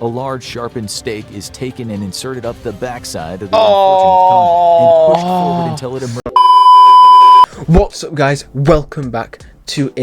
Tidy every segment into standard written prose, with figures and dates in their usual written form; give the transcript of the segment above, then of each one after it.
A large sharpened stake is taken and inserted up the backside of the unfortunate convict and pushed forward until it emerges. What's up, guys? Welcome back to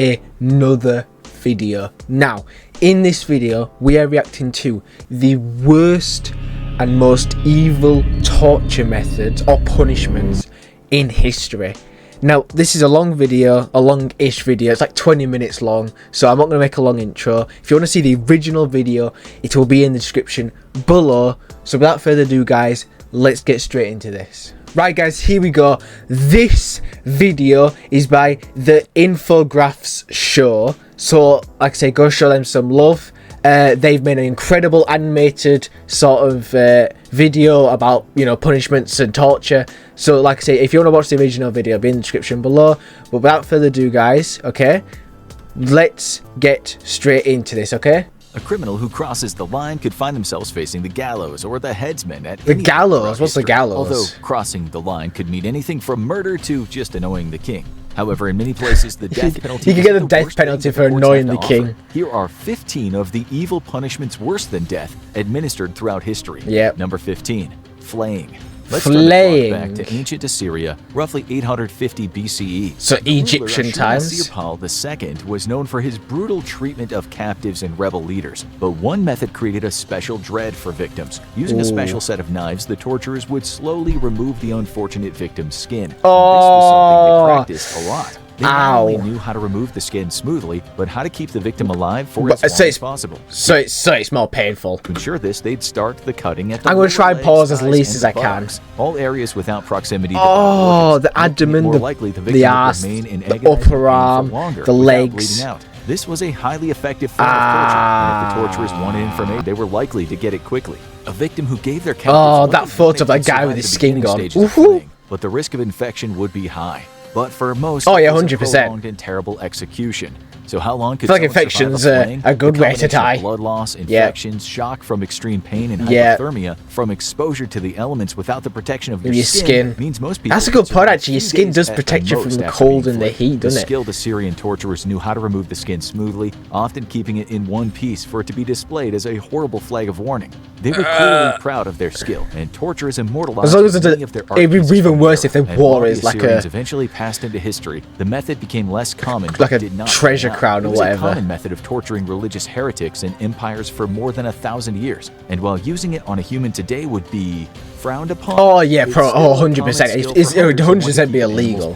another video. Now, in this video, we are reacting to the worst and most evil torture methods or punishments in history. Now, this is a long video, a long-ish video. It's like 20 minutes long, so I'm not going to make a long intro. If you want to see the original video, it will be in the description below. So without further ado, guys, let's get straight into this. Right, guys, here we go. This video is by the Infographs Show. So, like I say, go show them some love. They've made an incredible animated sort of video about, you know, punishments and torture. So, like I say, if you want to watch the original video, it'll be in the description below. But without further ado, guys, okay, let's get straight into this, okay? A criminal who crosses the line could find themselves facing the gallows or the headsman at the gallows. What's the gallows? Although crossing the line could mean anything from murder to just annoying the king. However, in many places, the death penalty. You can get the death penalty for annoying the king. Here are 15 of the evil punishments worse than death administered throughout history. Yep. Number 15, flaying. Let's Flaying. turn the clock back to ancient Assyria, roughly 850 BCE. So The ruler Egyptian times. Ashurnasirpal II was known for his brutal treatment of captives and rebel leaders. But one method created a special dread for victims. Using a special set of knives, the torturers would slowly remove the unfortunate victim's skin. This was something they practiced a lot. They not only knew how to remove the skin smoothly, but how to keep the victim alive for as long as possible. So it's more painful. To ensure this, they'd start the cutting at the I'm going to try and legs, pause as thighs, least and as I can. buttocks. All areas without proximity to the abdomen, more likely the victim would ass, remain in the agonizing upper pain arm, for longer the without legs. bleeding out. This was a highly effective form of torture, and if the torturers wanted information, they were likely to get it quickly. A victim who gave their captives that photo of that guy with his skin gone. But the risk of infection would be high. But for most, it was 100%. A prolonged and terrible execution. So how long could like infections a good way to die? Blood loss, infections, shock from extreme pain, and hypothermia from exposure to the elements without the protection of your skin means most people. That's a good point, actually. Your skin does protect you from the cold and the heat, doesn't it? Skilled Assyrian torturers knew how to remove the skin smoothly, often keeping it in one piece for it to be displayed as a horrible flag of warning. They were clearly proud of their skill, and torturers immortalized as long as many of their art it'd be even worse if the war is like Assyrians eventually passed into history. The method became less common, like but a did not treasure crown or whatever. It was a common method of torturing religious heretics in empires for more than 1,000 years, and while using it on a human today would be frowned upon. 100%. It would 100% be illegal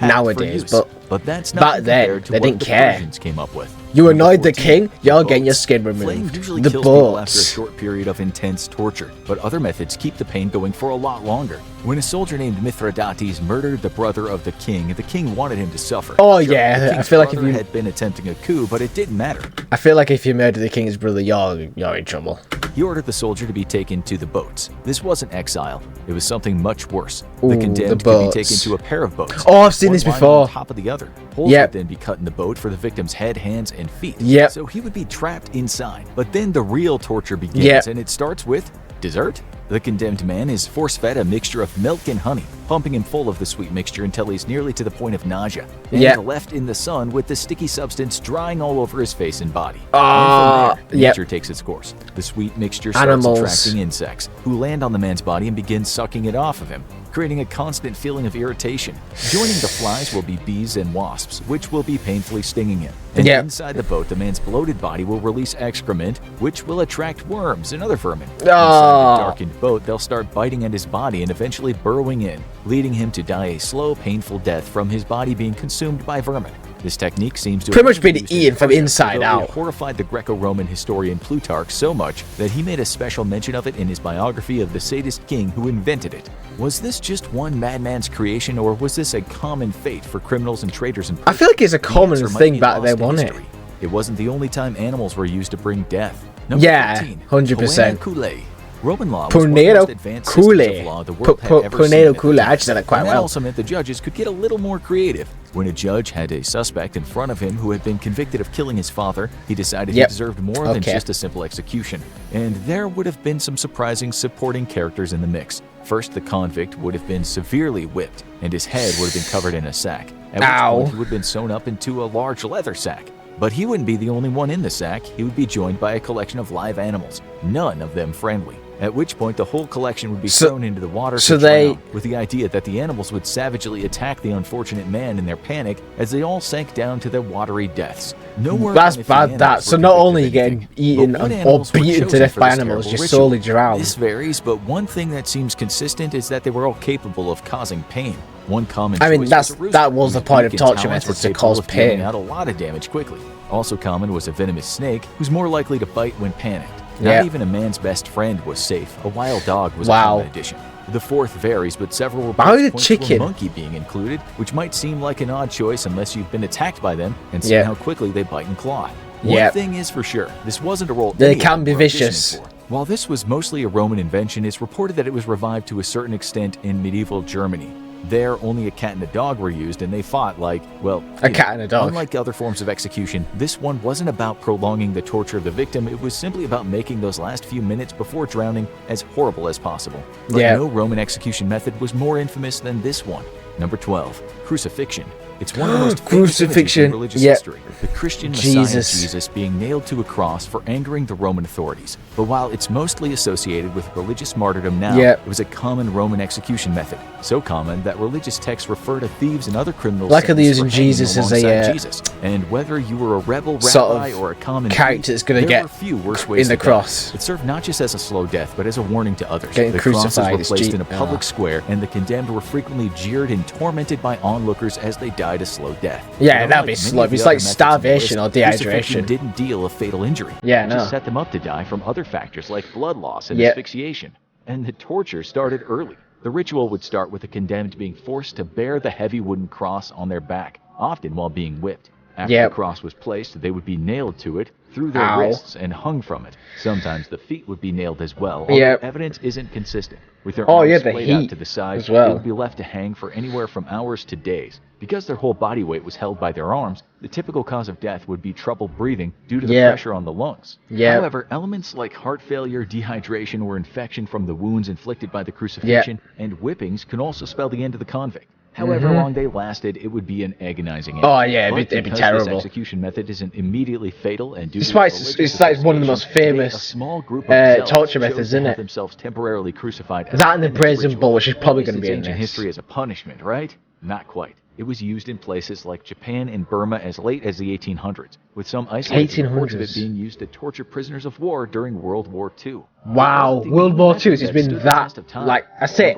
nowadays, but that's not back then they didn't care. The came up with. You annoyed the king, you're getting your skin removed. Usually kills people after a short period of intense torture, but other methods keep the pain going for a lot longer. When a soldier named Mithridates murdered the brother of the king wanted him to suffer. I feel like if you had been attempting a coup, but it didn't matter. I feel like if you murder the king's brother, you're in trouble. He ordered the soldier to be taken to the boats. This wasn't exile. It was something much worse. The condemned could be taken to a pair of boats. I've seen this before. On top of the other. Holes would then be cut in the boat for the victim's head, hands, and feet. So he would be trapped inside. But then the real torture begins, and it starts with dessert. The condemned man is force-fed a mixture of milk and honey, pumping him full of the sweet mixture until he's nearly to the point of nausea, and left in the sun with the sticky substance drying all over his face and body. And from there, nature takes its course. The sweet mixture starts attracting insects, who land on the man's body and begin sucking it off of him, creating a constant feeling of irritation. Joining the flies will be bees and wasps, which will be painfully stinging him. And inside the boat, the man's bloated body will release excrement, which will attract worms and other vermin. Inside the darkened boat, they'll start biting at his body and eventually burrowing in, leading him to die a slow, painful death from his body being consumed by vermin. This technique seems to pretty much been eaten from inside out. It horrified the Greco-Roman historian Plutarch so much that he made a special mention of it in his biography of the sadist king who invented it. Was this just one madman's creation, or was this a common fate for criminals and traitors? I feel like it's a common thing back then, wasn't it? It wasn't the only time animals were used to bring death. Number 15, 100%. Roman law was one of the most advanced systems of law the world had ever seen. I just said that quite well. That also meant the judges could get a little more creative. When a judge had a suspect in front of him who had been convicted of killing his father, he decided he deserved more than just a simple execution. And there would have been some surprising supporting characters in the mix. First, the convict would have been severely whipped, and his head would have been covered in a sack, at which point he would have been sewn up into a large leather sack. But he wouldn't be the only one in the sack. He would be joined by a collection of live animals, none of them friendly. At which point the whole collection would be thrown into the water to drown, with the idea that the animals would savagely attack the unfortunate man in their panic as they all sank down to their watery deaths. That's bad, that. So not only are you getting eaten or beaten to death by animals, you're slowly drowned. This varies, but one thing that seems consistent is that they were all capable of causing pain. One common that was the point of torture methods, to cause pain. Out a lot of damage quickly. Also common was a venomous snake, who's more likely to bite when panicked. Not even a man's best friend was safe. A wild dog was a common addition. The fourth varies, but several reports point to a monkey being included, which might seem like an odd choice unless you've been attacked by them and seen how quickly they bite and claw. One thing is for sure, this wasn't a role they can be vicious. While this was mostly a Roman invention, it's reported that it was revived to a certain extent in medieval Germany. There, only a cat and a dog were used, and they fought like, well, a cat and a dog. Unlike other forms of execution, this one wasn't about prolonging the torture of the victim. It was simply about making those last few minutes before drowning as horrible as possible. But no Roman execution method was more infamous than this one. Number 12, crucifixion. It's one of the most famous images in religious history. The Christian Messiah Jesus being nailed to a cross for angering the Roman authorities. But while it's mostly associated with religious martyrdom now, it was a common Roman execution method. So common that religious texts refer to thieves and other criminals like they're using Jesus as a Jesus. And whether you were a rebel, rabbi, or a common character that's going to get few worse ways in the cross. It served not just as a slow death, but as a warning to others. Getting the crucified crosses were placed in a public square, and the condemned were frequently jeered and tormented by onlookers as they died a slow death. Yeah, that'd be slow. It's like starvation or dehydration. Didn't deal a fatal injury. Yeah, just set them up to die from other factors like blood loss and asphyxiation. And the torture started early. The ritual would start with the condemned being forced to bear the heavy wooden cross on their back, often while being whipped. After the cross was placed, they would be nailed to it through their wrists and hung from it. Sometimes the feet would be nailed as well, although evidence isn't consistent. With their arms splayed out to the side, they would be left to hang for anywhere from hours to days. Because their whole body weight was held by their arms, the typical cause of death would be trouble breathing due to the pressure on the lungs. However, elements like heart failure, dehydration, or infection from the wounds inflicted by the crucifixion and whippings can also spell the end of the convict. However long they lasted, it would be an agonizing end. Oh yeah, it'd be terrible. This execution method isn't immediately fatal, and it's like one of the most famous torture methods, isn't it? Themselves temporarily crucified. That and the brazen bull, which is probably going to be in ancient history as a punishment, right? Not quite. It was used in places like Japan and Burma as late as the 1800s, with some isolated reports of it being used to torture prisoners of war during World War II. Wow, World War II has been that, like, I say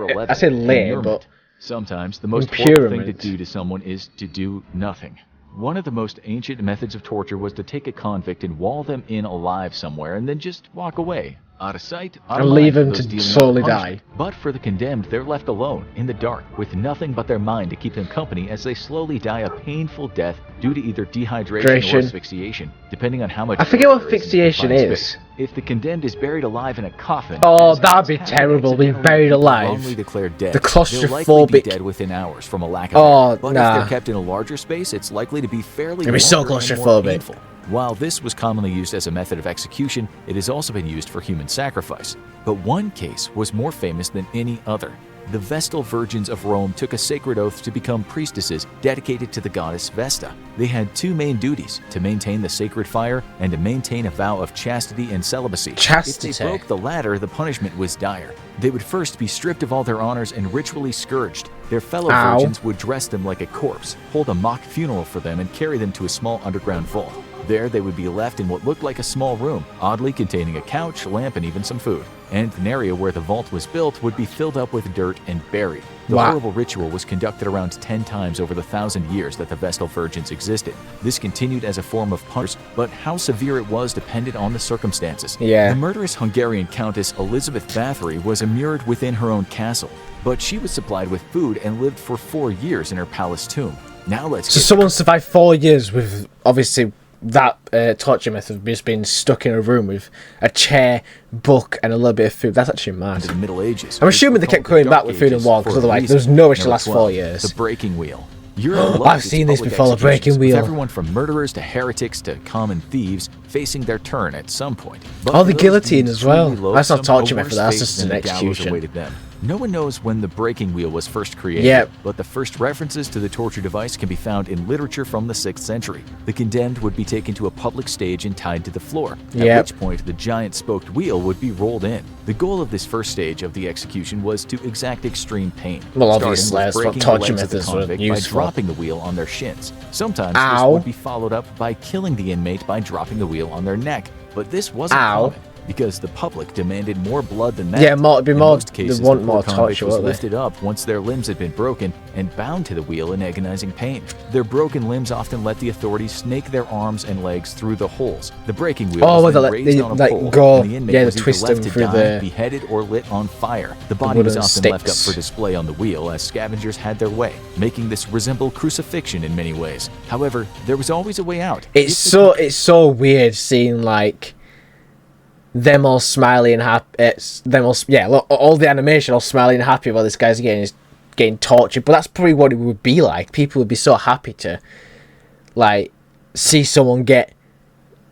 late, but sometimes the most horrible thing to do to someone is to do nothing. One of the most ancient methods of torture was to take a convict and wall them in alive somewhere and then just walk away. Out of sight, out of mind, leave them to slowly die. But for the condemned, they're left alone, in the dark, with nothing but their mind to keep them company as they slowly die a painful death due to either dehydration or asphyxiation, depending on how much... I forget what asphyxiation is. If the condemned is buried alive in a coffin... Oh, that'd be terrible, being buried alive. Wrongly declared dead. The claustrophobic... They'll likely be dead within hours from a lack of air. But if they're kept in a larger space, it's likely to be fairly... It'd be so claustrophobic. While this was commonly used as a method of execution, it has also been used for human sacrifice. But one case was more famous than any other. The Vestal Virgins of Rome took a sacred oath to become priestesses dedicated to the goddess Vesta. They had two main duties: to maintain the sacred fire and to maintain a vow of chastity and celibacy. If they broke the latter, the punishment was dire. They would first be stripped of all their honors and ritually scourged. Their fellow virgins would dress them like a corpse, hold a mock funeral for them, and carry them to a small underground vault. There, they would be left in what looked like a small room, oddly containing a couch, lamp, and even some food. And an area where the vault was built would be filled up with dirt and buried. The horrible ritual was conducted around 10 times over the 1,000 years that the Vestal Virgins existed. This continued as a form of punishment, but how severe it was depended on the circumstances. The murderous Hungarian Countess Elizabeth Bathory was immured within her own castle, but she was supplied with food and lived for 4 years in her palace tomb. Now let's... So someone survived 4 years with, obviously... that torture method of just being stuck in a room with a chair, book, and a little bit of food. That's actually mad. The Middle Ages. I'm assuming they kept coming back with food and water, because otherwise there's no way to last 4 years. The breaking wheel. I've seen this before, the breaking wheel. Everyone from murderers to heretics to common thieves facing their turn at some point. The guillotine as well. That's not torture method, that's just an execution. No one knows when the breaking wheel was first created, but the first references to the torture device can be found in literature from the 6th century. The condemned would be taken to a public stage and tied to the floor, at which point the giant spoked wheel would be rolled in. The goal of this first stage of the execution was to exact extreme pain. Well, obviously, that's what torture methods were used by dropping the wheel on their shins. Sometimes this would be followed up by killing the inmate by dropping the wheel on their neck, but this wasn't common, because the public demanded more blood than that. Yeah, it'd be more. In most cases, they want the more poor torture, was lifted up once their limbs had been broken and bound to the wheel in agonizing pain. Their broken limbs often let the authorities snake their arms and legs through the holes. The breaking wheel was then raised on a pole, and the inmate was either left to die, beheaded, or lit on fire. The body was often left up for display on the wheel as scavengers had their way, making this resemble crucifixion in many ways. However, there was always a way out. It's so weird seeing like them all smiling and happy. All the animation all smiling and happy while this guy's getting tortured. But that's probably what it would be like. People would be so happy to like see someone get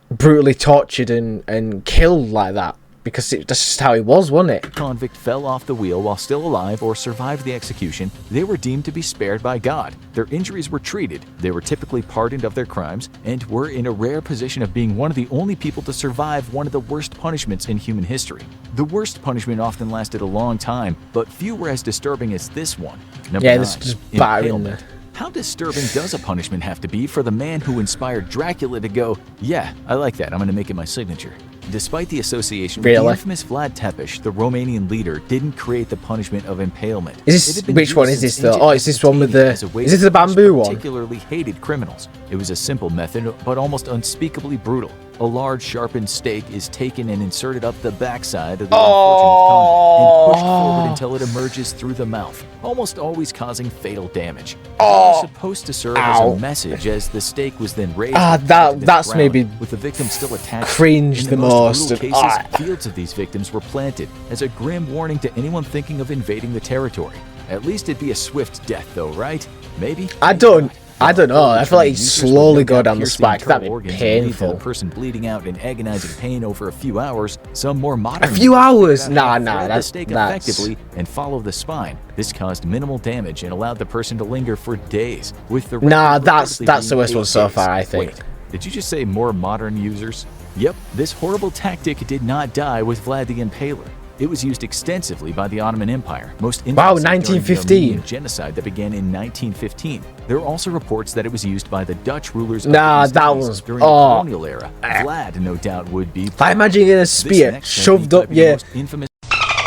brutally tortured and killed like that, because that's just how it was, wasn't it? If a convict fell off the wheel while still alive or survived the execution, they were deemed to be spared by God. Their injuries were treated, they were typically pardoned of their crimes, and were in a rare position of being one of the only people to survive one of the worst punishments in human history. The worst punishment often lasted a long time, but few were as disturbing as this one. Number 9, this just impalement. How disturbing does a punishment have to be for the man who inspired Dracula to go, yeah, I like that, I'm going to make it my signature? Despite the association with the infamous Vlad Tepes, the Romanian leader didn't create the punishment of impalement. Which one is this though? Oh, is this one with the... Is this the bamboo one? Particularly hated criminals. It was a simple method, but almost unspeakably brutal. A large sharpened stake is taken and inserted up the backside of the unfortunate convict and pushed forward until it emerges through the mouth, almost always causing fatal damage. It was supposed to serve as a message, as the stake was then raised that's maybe with the victim still attached. Cringe the most. Cases, fields of these victims were planted as a grim warning to anyone thinking of invading the territory. At least it'd be a swift death though, right? Maybe? I don't know. I feel like he'd slowly go down the spike. That'd be painful. The person bleeding out in agonizing pain over a few hours. Some more modern. A few hours? Nah. That's effectively and follow the spine. This caused minimal damage and allowed the person to linger for days. With the that's the worst one so far, I think. Wait, did you just say more modern users? Yep, this horrible tactic did not die with Vlad the Impaler. It was used extensively by the Ottoman Empire, most infamously during the 1915 Armenian genocide that began in 1915. There are also reports that it was used by the Dutch rulers during the colonial era. Vlad, no doubt, would be. I imagine getting a spear shoved up your infamous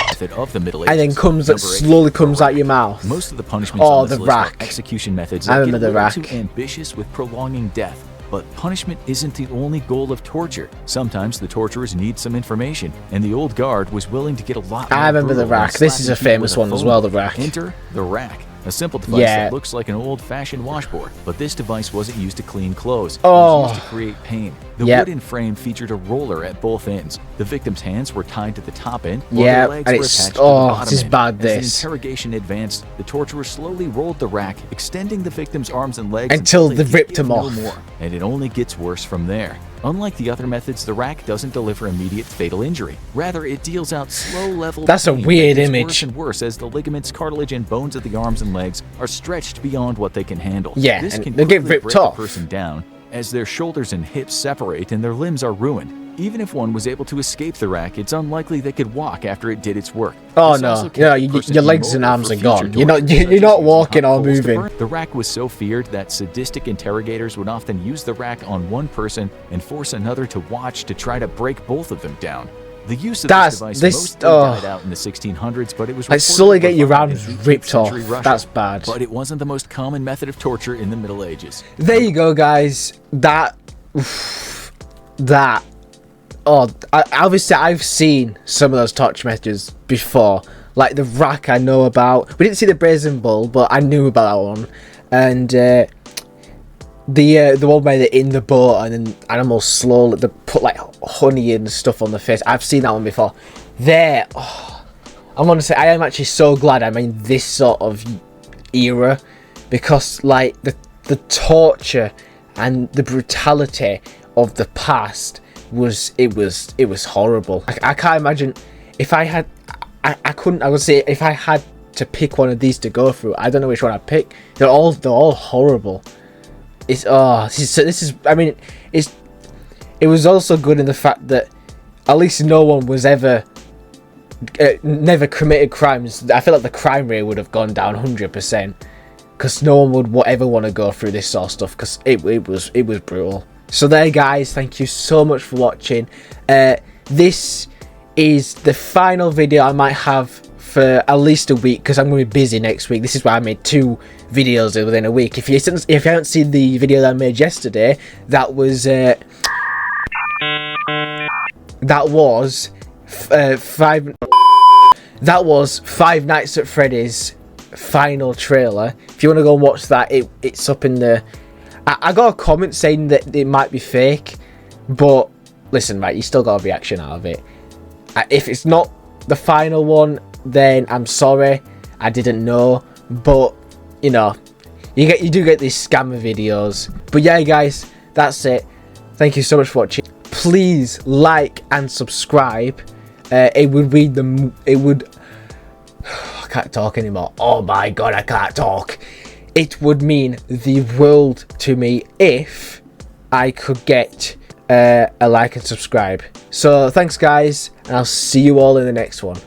method of the Middle Ages, and then slowly comes out your mouth. Most of the punishments on this the list are rack. execution methods I that remember get the rack. too ambitious with prolonging death. But punishment isn't the only goal of torture. Sometimes the torturers need some information, and the old guard was willing to get a lot more. I remember the rack. This is a famous one as well, the rack. Enter the rack. A simple device that looks like an old-fashioned washboard, but this device wasn't used to clean clothes. It was used to create pain. The wooden frame featured a roller at both ends. The victim's hands were tied to the top end, while their legs were attached to the bottom this is end. bad. As the interrogation advanced, the torturers slowly rolled the rack, extending the victim's arms and legs until they ripped him off. More. And it only gets worse from there. Unlike the other methods, the rack doesn't deliver immediate fatal injury. Rather, it deals out slow-level pain. That's a weird image. Worse and worse as the ligaments, cartilage, and bones of the arms and legs are stretched beyond what they can handle. Yeah, this can they get ripped break off. The person down as their shoulders and hips separate and their limbs are ruined. Even if one was able to escape the rack, it's unlikely they could walk after it did its work. Oh no, your legs and arms are gone. You're not walking or moving. The rack was so feared that sadistic interrogators would often use the rack on one person and force another to watch to try to break both of them down. The use of this device mostly died out in the 1600s, but it was slowly get your arms ripped off. Russia. That's bad. But it wasn't the most common method of torture in the Middle Ages. There you go, guys. Obviously I've seen some of those torture methods before. Like the rack I know about. We didn't see the brazen bull, but I knew about that one. And the one where they're in the boat and then animals slowly, they put like honey and stuff on the face. I've seen that one before. I'm gonna say I am actually so glad I'm in this sort of era, because like the torture and the brutality of the past was horrible. I can't imagine if I I couldn't. I would say if I had to pick one of these to go through, I don't know which one I'd pick. They're all horrible. It's I mean, it was also good in the fact that at least no one was ever never committed crimes. I feel like the crime rate would have gone down 100%, because no one would ever want to go through this sort of stuff, because it was brutal. So there, guys, thank you so much for watching. This is the final video I might have for at least a week, because I'm going to be busy next week. This is why I made 2 videos within a week. If you haven't seen the video that I made yesterday, that was Five Nights at Freddy's final trailer. If you want to go and watch that, it's up in the... I got a comment saying that it might be fake, but listen, right, you still got a reaction out of it. If it's not the final one, then I'm sorry, I didn't know. But you know, you do get these scammer videos. But yeah, guys, that's it. Thank you so much for watching. Please like and subscribe. It would I can't talk anymore. Oh my god, I can't talk. It would mean the world to me if I could get a like and subscribe. So thanks, guys, and I'll see you all in the next one.